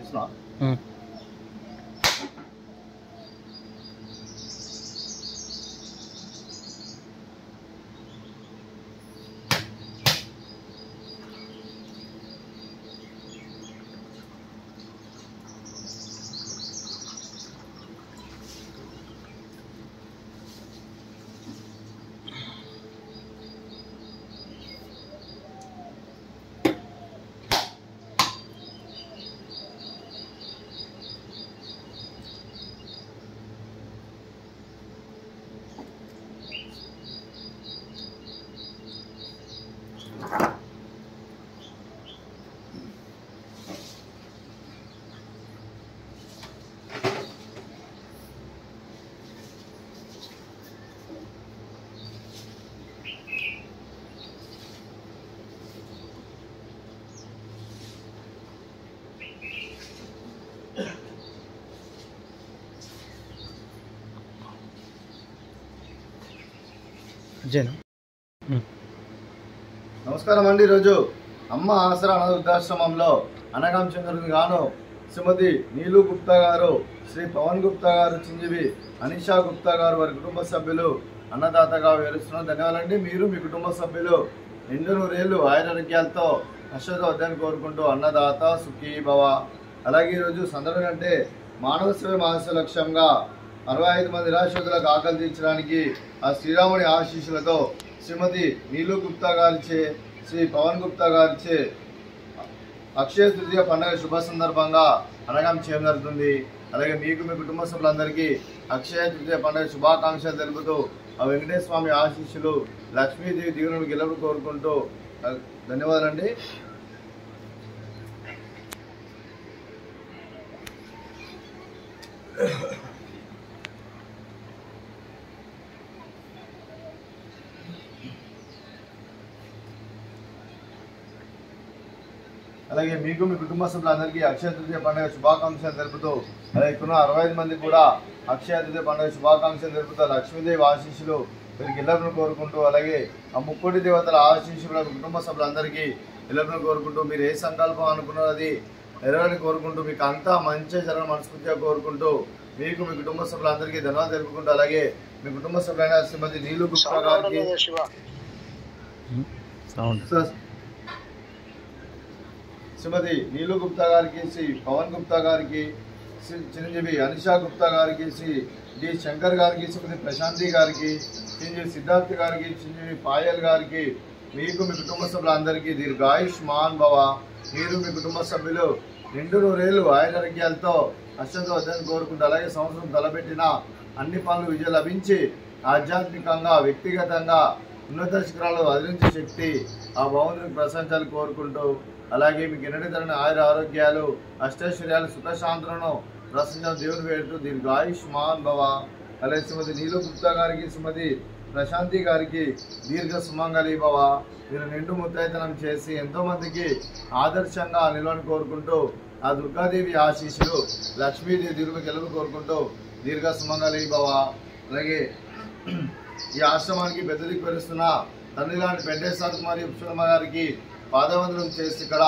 చూస్తున్నా నమస్కారం అండి. ఈరోజు అమ్మ ఆసరా అనాథ వృద్ధాశ్రమంలో అనగాం చంద్రుని గాను శ్రీమతి నీలు గుప్తా గారు, శ్రీ పవన్ గుప్తా గారు, చిరంజీవి అనిషా గుప్తా గారు వారి కుటుంబ సభ్యులు అన్నదాతగా వివరిస్తున్నారు. ధన్యవాదాలండి. మీరు మీ కుటుంబ సభ్యులు నిండు నూరేళ్లు ఆయురారోగ్యాలతో అశ్వత వద్దని కోరుకుంటూ అన్నదాత సుఖీ భవ. అలాగే ఈరోజు సందర్భం అంటే మానవ సేవ మానస లక్ష్యంగా 65 మంది నిరాశ్రితులకు ఆకలి తీర్చడానికి ఆ శ్రీరాముని ఆశీస్సులతో శ్రీమతి నీలు గుప్తా గారిచే, శ్రీ పవన్ గుప్తా గారిచే అక్షయ తృతీయ పండుగ శుభ సందర్భంగా అనగాం చేయడం జరుగుతుంది. అలాగే మీకు మీ కుటుంబ సభ్యులందరికీ అక్షయ తృతీయ పండుగ శుభాకాంక్షలు తెలుపుతూ ఆ వెంకటేశ్వర స్వామి ఆశీస్సులు, లక్ష్మీదేవి దీవులను గెలుపు కోరుకుంటూ ధన్యవాదాలండి. అలాగే మీకు మీ కుటుంబ సభ్యులందరికీ అక్షయ తృతీయ పండుగ శుభాకాంక్షలు తెలుపుతూ, అలాగే ఇక్కడ 65 మంది కూడా అక్షయ తృతీయ పండుగ శుభాకాంక్షలు తెలుపుతూ లక్ష్మీదేవి ఆశీస్సులు వీరికి ఇళ్లను కోరుకుంటూ, అలాగే ఆ ముక్కోటి దేవతల ఆశీస్సులు కుటుంబ సభ్యులందరికీ ఇళ్లను కోరుకుంటూ, మీరు ఏ సంకల్పం అనుకున్నారో అది నెరవేరని కోరుకుంటూ, మీకు అంతా మంచి జరగని మనస్ఫూర్తిగా కోరుకుంటూ, మీకు మీ కుటుంబ సభ్యులందరికీ ధన్యవాదాలు తెలుపుకుంటూ, అలాగే మీ కుటుంబ సభ్యులైన శ్రీమతి నీలు గుప్తా గారికి, శ్రీమతి నీలు గుప్తా గారికి, శ్రీ పవన్ గుప్తా గారికి, శ్రీ చిరంజీవి అనిషా గుప్తా గారికి, శ్రీ డి శంకర్ గారికి, శ్రీమతి ప్రశాంతి గారికి, చిరంజీవి సిద్ధార్థ్ గారికి, చిరంజీవి పాయల్ గారికి, మీకు మీ కుటుంబ సభ్యులందరికీ దీర్ఘాయుష్మాన్ భవ. మీరు మీ కుటుంబ సభ్యులు నిండు నూరేళ్లు ఆయురారోగ్యాలతో అశ్వత వద్దని కోరుకుంటూ, అలాగే సంవత్సరం తలపెట్టిన అన్ని పనులు విజయం లభించి ఆధ్యాత్మికంగా వ్యక్తిగతంగా ఉన్నత శిఖరాలు అధిరించే శక్తి ఆ భగవంతునికి ప్రశంసలు కోరుకుంటూ, అలాగే మీకు ఎన్నటి తరని ఆయుర ఆరోగ్యాలు, అష్టైశ్వర్యాలు, సుఖశాంతులను ప్రసంగం దేవుని వేడుతూ దీర్ఘాయుష్మాన్ భవ. అలాగే శ్రీమతి నీలు గుప్తా గారికి, శ్రీమతి ప్రశాంతి గారికి దీర్ఘ సుమంగళి భవ. మీరు నిండు ముత్తైతనం చేసి ఎంతోమందికి ఆదర్శంగా నిలవని కోరుకుంటూ, ఆ దుర్గాదేవి ఆశీస్సులు, లక్ష్మీదేవి దీర్ఘ గెలుపు కోరుకుంటూ దీర్ఘ సుమంగళి భవ. అలాగే ఈ ఆశ్రమానికి పెద్ద దిక్కు పెరుస్తున్న తండ్రి లాంటి వెంకటేశ్వర కుమారి విశ్వమ్మ గారికి పాదవందనం చేసి ఇక్కడ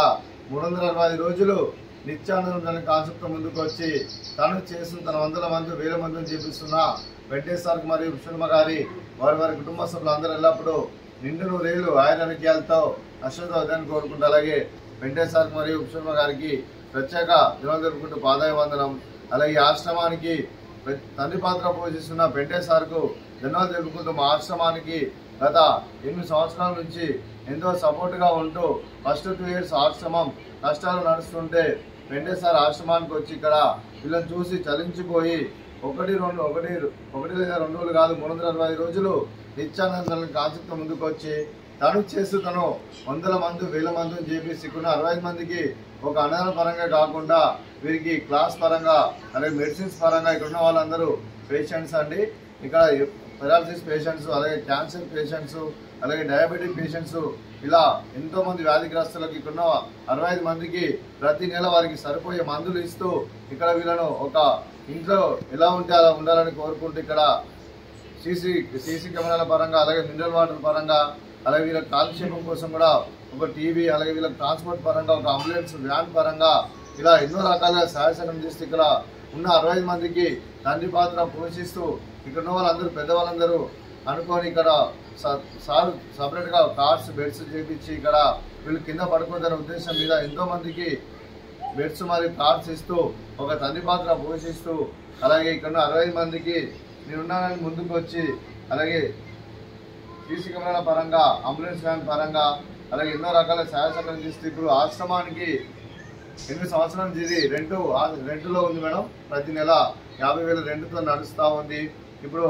365 రోజులు నిత్యానందం కాన్సెప్ట్ ముందుకు వచ్చి తను చేసిన తన 100 మంది 1000 మందిని చేపిస్తున్న వెంకటేశ్వర కుమారి విశ్వమ్మ గారి వారి కుటుంబ సభ్యులందరూ ఎల్లప్పుడూ నిండు నూరేళ్లు ఆయురారోగ్యాలతో అశ్వత వద్దని కోరుకుంటూ, అలాగే వెంకటేశ్వర కుమారి విశ్వమ్మ గారికి ప్రత్యేక దినం జరుపుకుంటూ పాదాభివందనం. అలాగే ఈ ఆశ్రమానికి తండ్రి పాత్ర పోషిస్తున్న వెంకటేశ్వరకు ధన్యవాదాలు తెలుపుకుంటూ, మా ఆశ్రమానికి గత 8 సంవత్సరాల నుంచి ఎంతో సపోర్ట్గా ఉంటూ ఫస్ట్ 2 years ఆశ్రమం కష్టాలు నడుస్తుంటే వెంకటేశ్వర ఆశ్రమానికి వచ్చి ఇక్కడ వీళ్ళని చూసి చలించిపోయి ఒకటి లేదా 2 రోజులు కాదు 365 రోజులు నిత్యానందం కాన్సెప్ట్ ముందుకు వచ్చి తను చేస్తూ తను 100 మంది 1000 మందిని చేపిసి ఇక్కడ 65 మందికి ఒక అన్నదాన పరంగా కాకుండా వీరికి క్లాస్ పరంగా, అలాగే మెడిసిన్స్ పరంగా ఇక్కడ ఉన్న వాళ్ళందరూ పేషెంట్స్ అండి. ఇక్కడ పెరాలసిస్ పేషెంట్స్, అలాగే క్యాన్సర్ పేషెంట్స్, అలాగే డయాబెటిక్ పేషెంట్స్, ఇలా ఎంతోమంది వ్యాధిగ్రస్తులకు ఇక్కడ 65 మందికి ప్రతి నెల వారికి సరిపోయే మందులు ఇస్తూ ఇక్కడ వీళ్ళను ఒక ఇంట్లో ఎలా ఉంటే అలా ఉండాలని కోరుకుంటూ ఇక్కడ సీసీ కెమెరాల పరంగా, అలాగే మినరల్ వాటర్ పరంగా, అలాగే వీళ్ళ కాలక్షేపం కోసం కూడా ఒక టీవీ, అలాగే వీళ్ళకి ట్రాన్స్పోర్ట్ పరంగా ఒక అంబులెన్స్ వ్యాన్ పరంగా ఇలా ఎన్నో రకాలుగా సహాయ సహకారం చేస్తూ ఇక్కడ ఉన్న 65 మందికి తండ్రి పాత్ర పోషిస్తూ ఇక్కడ ఉన్న వాళ్ళందరూ పెద్దవాళ్ళందరూ అనుకొని ఇక్కడ సార్ సపరేట్గా కార్డ్స్ బెడ్స్ చేపించి ఇక్కడ వీళ్ళు కింద పడుకుంటున్న ఉద్దేశం మీద ఎంతో మందికి బెడ్స్ మరియు కార్డ్స్ ఇస్తూ ఒక తండ్రి పాత్ర పోషిస్తూ అలాగే ఇక్కడ 65 మందికి నేనున్నానని ముందుకు వచ్చి అలాగే సీసీ కెమెరాల పరంగా అంబులెన్స్ వ్యాన్ పరంగా అలాగే ఎన్నో రకాల సహాయ సహకారం చేస్తూ ఇప్పుడు ఆశ్రమానికి 8 సంవత్సరాల నుంచి ఇది రెంటులో ఉంది మేడం. ప్రతి నెల 50,000 రెంటుతో నడుస్తూ ఉంది. ఇప్పుడు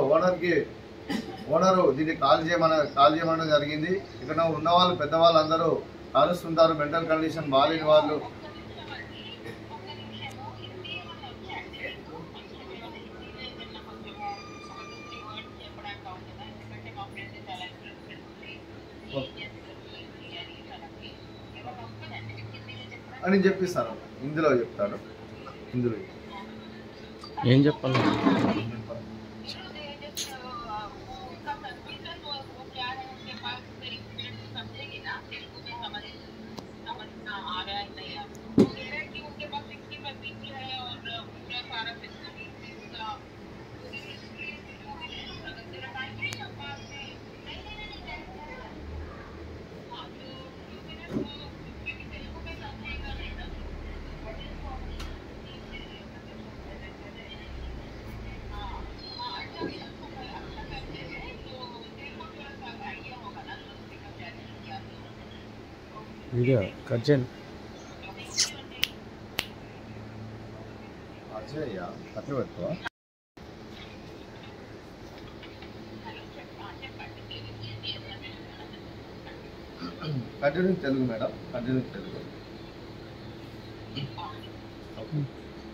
ఓనరు దీన్ని కాల్ చేయమనడం జరిగింది. ఇక్కడ ఉన్న వాళ్ళు పెద్దవాళ్ళు అందరూ అరుస్తుంటారు, మెంటల్ కండిషన్ బాగాలేని వాళ్ళు. అని చెప్పిస్తాను, ఇందులో చెప్తాను. ఇందులో ఏం చెప్పాలి? వీడియో కట్ చేయండి. పక్కన పెట్టుకో. Continue Telugu madam, continue Telugu.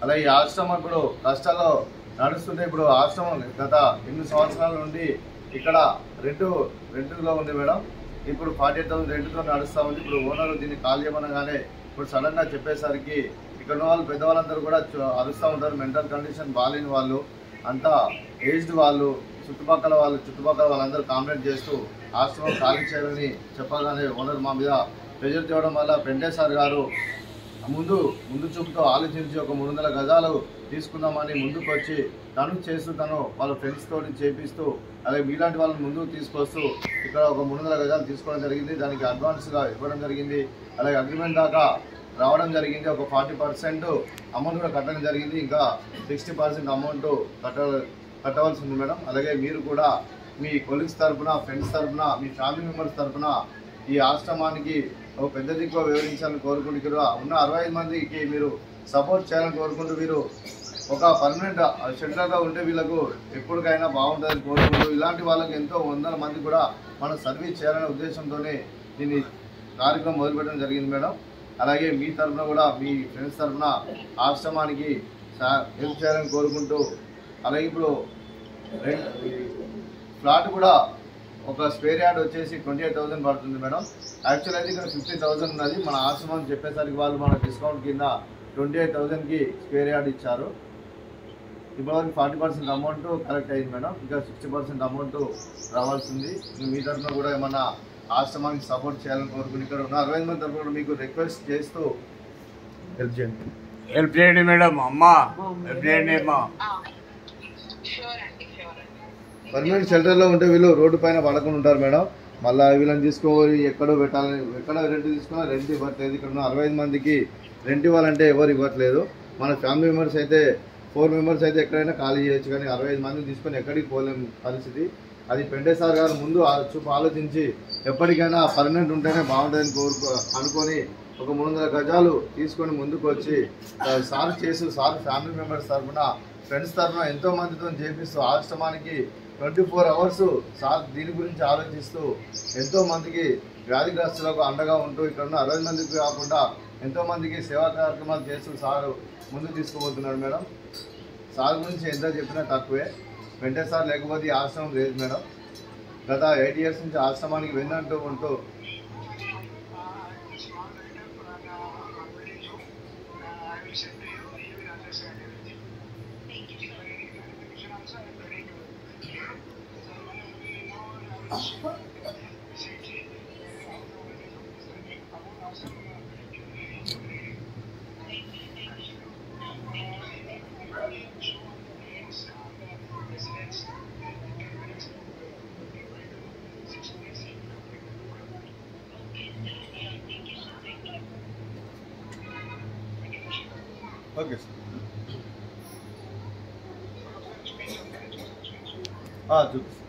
అలా ఈ ఆశ్రమం ఇప్పుడు కష్టాల్లో నడుస్తుంటే ఇప్పుడు ఆశ్రమం గత 8 సంవత్సరాల నుండి ఇక్కడ రెంటులో ఉంది మేడం. ఇప్పుడు 48,000 రెంటుతో నడుస్తూ ఉంది. ఇప్పుడు ఓనర్ దీన్ని కాల్ చేయమనగానే ఇప్పుడు సడన్గా చెప్పేసరికి ఇక్కడ వాళ్ళు పెద్దవాళ్ళందరూ కూడా అరుస్తూ ఉంటారు. మెంటల్ కండిషన్ బాగాలేని వాళ్ళు, అంతా ఏజ్డ్ వాళ్ళు, చుట్టుపక్కల వాళ్ళందరూ కాంప్లైంట్ చేస్తూ ఆశ్రమం ఖాళీ చేయాలని చెప్పగానే ఓనర్ మా మీద ప్రెజర్ చేయడం వల్ల పెంటే సార్ గారు ముందు చూపుతో ఆలోచించి ఒక 300 గజాలు తీసుకుందామని ముందుకు వచ్చి తను వాళ్ళ ఫ్రెండ్స్ తోటి చేపిస్తూ అలాగే మీలాంటి వాళ్ళని ముందుకు తీసుకొస్తూ ఇక్కడ ఒక 300 గజాలు తీసుకోవడం జరిగింది. దానికి అడ్వాన్స్గా ఇవ్వడం జరిగింది. అలాగే అగ్రిమెంట్ దాకా రావడం జరిగింది. ఒక 40% అమౌంట్ కూడా కట్టడం జరిగింది. ఇంకా 60% అమౌంట్ కట్టవలసి ఉంది మేడం. అలాగే మీరు కూడా మీ కొలీగ్స్ తరఫున, ఫ్రెండ్స్ తరఫున, మీ ఫ్యామిలీ మెంబర్స్ తరఫున ఈ ఆశ్రమానికి ఒక పెద్ద దిక్కువ వివరించాలని కోరుకుంటూ ఇక్కడ ఉన్న 65 మందికి మీరు సపోర్ట్ చేయాలని కోరుకుంటూ వీరు ఒక పర్మనెంట్ షెల్టర్గా ఉంటే వీళ్ళకు ఎప్పటికైనా బాగుంటుందని కోరుకుంటూ ఇలాంటి వాళ్ళకి ఎంతో 100 మంది కూడా మనం సర్వీస్ చేయాలనే ఉద్దేశంతోనే దీన్ని కార్యక్రమం మొదలుపెట్టడం జరిగింది మేడం. అలాగే మీ తరఫున కూడా మీ ఫ్రెండ్స్ తరఫున ఆశ్రమానికి హెల్ప్ చేయాలని కోరుకుంటూ అలాగే ఇప్పుడు ఫ్లాట్ కూడా ఒక స్క్వేర్ యార్డ్ వచ్చేసి 28,000 పడుతుంది మేడం. యాక్చువల్ అయితే ఇక్కడ 50,000 ఉన్నది. మన ఆశ్రమం చెప్పేసరికి వాళ్ళు మన డిస్కౌంట్ కింద 28,000కి స్క్వేర్ యార్డ్ ఇచ్చారు. ఇప్పటివరకు 40% అమౌంట్ కలెక్ట్ అయింది మేడం. ఇంకా 60% అమౌంట్ రావాల్సింది. మీ తరఫున కూడా ఏమన్నా ఆశ్రమానికి సపోర్ట్ చేయాలని కోరుకుని ఇక్కడ ఉన్న 60 మంది తరఫున మీకు రిక్వెస్ట్ చేస్తూ హెల్ప్ చేయండి మేడం. అమ్మా హెల్ప్ చేయండి అమ్మా. పర్మనెంట్ షెల్టర్లో ఉంటే వీళ్ళు రోడ్డు పైన పడకుండా ఉంటారు మేడం. మళ్ళీ వీళ్ళని తీసుకోవాలి ఎక్కడో పెట్టాలని, ఎక్కడ రెంట్ తీసుకున్నా రెంట్ ఇవ్వట్లేదు. ఇక్కడ ఉన్న 65 మందికి రెంట్ ఇవ్వాలంటే ఎవరు ఇవ్వట్లేదు. మన ఫ్యామిలీ మెంబర్స్ అయితే 4 మెంబర్స్ అయితే ఎక్కడైనా ఖాళీ చేయొచ్చు, కానీ 65 మందిని తీసుకొని ఎక్కడికి పోలేని పరిస్థితి. అది పెంటే సార్ గారు ముందు చూపు ఆలోచించి ఎప్పటికైనా పర్మనెంట్ ఉంటేనే బాగుంటుందని అనుకొని ఒక 300 గజాలు తీసుకొని ముందుకు వచ్చి సార్ ఫ్యామిలీ మెంబర్స్ తరఫున, ఫ్రెండ్స్ తరఫున ఎంతో మందితో చేపిస్తూ ఆశ్రమానికి 24 అవర్స్ సార్ దీని గురించి ఆలోచిస్తూ ఎంతో మందికి వ్యాధిగ్రస్తులకు అండగా ఉంటూ ఇక్కడ ఉన్న 60 మందికి కాకుండా ఎంతో మందికి సేవా కార్యక్రమాలు చేస్తూ సార్ ముందుకు తీసుకుపోతున్నాడు మేడం. సార్ గురించి ఎంత చెప్పినా తక్కువే. వెంటే సార్ లేకపోతే ఈ ఆశ్రమం లేదు మేడం. గత 8 years నుంచి ఆశ్రమానికి వెన్నంటూ ఉంటూ ఓకే సార్. చూపిస్తాను.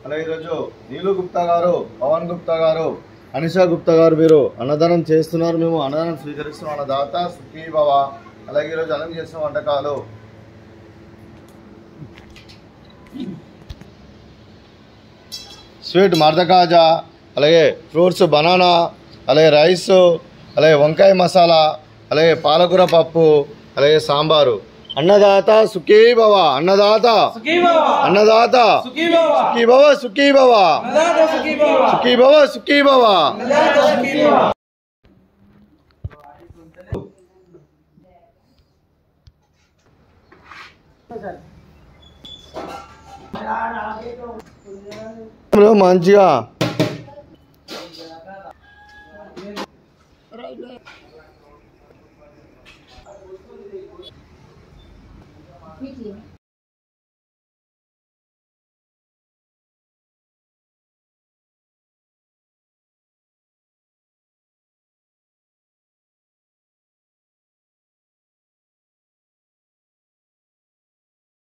అలాగే ఈరోజు నీలు గుప్తా గారు, పవన్ గుప్తా గారు, అనిషా గుప్తా గారు మీరు అన్నదానం చేస్తున్నారు. మేము అన్నదానం స్వీకరిస్తున్నాం. అన్నదాత సుఖీ భవ. అలాగే ఈరోజు అన్నం చేసిన వంటకాలు స్వీట్ మర్దకాజా, అలాగే ఫ్రూట్స్ బనానా, అలాగే రైస్, అలాగే వంకాయ మసాలా, అలాగే పాలకూర పప్పు, అలాగే సాంబారు. అన్నదాత సుఖీ భవ. అన్నదాత అన్నదాత సుఖీ భవ. సుఖీ భవ. సుఖీ భవ. సుఖీ భవ. మంచిగా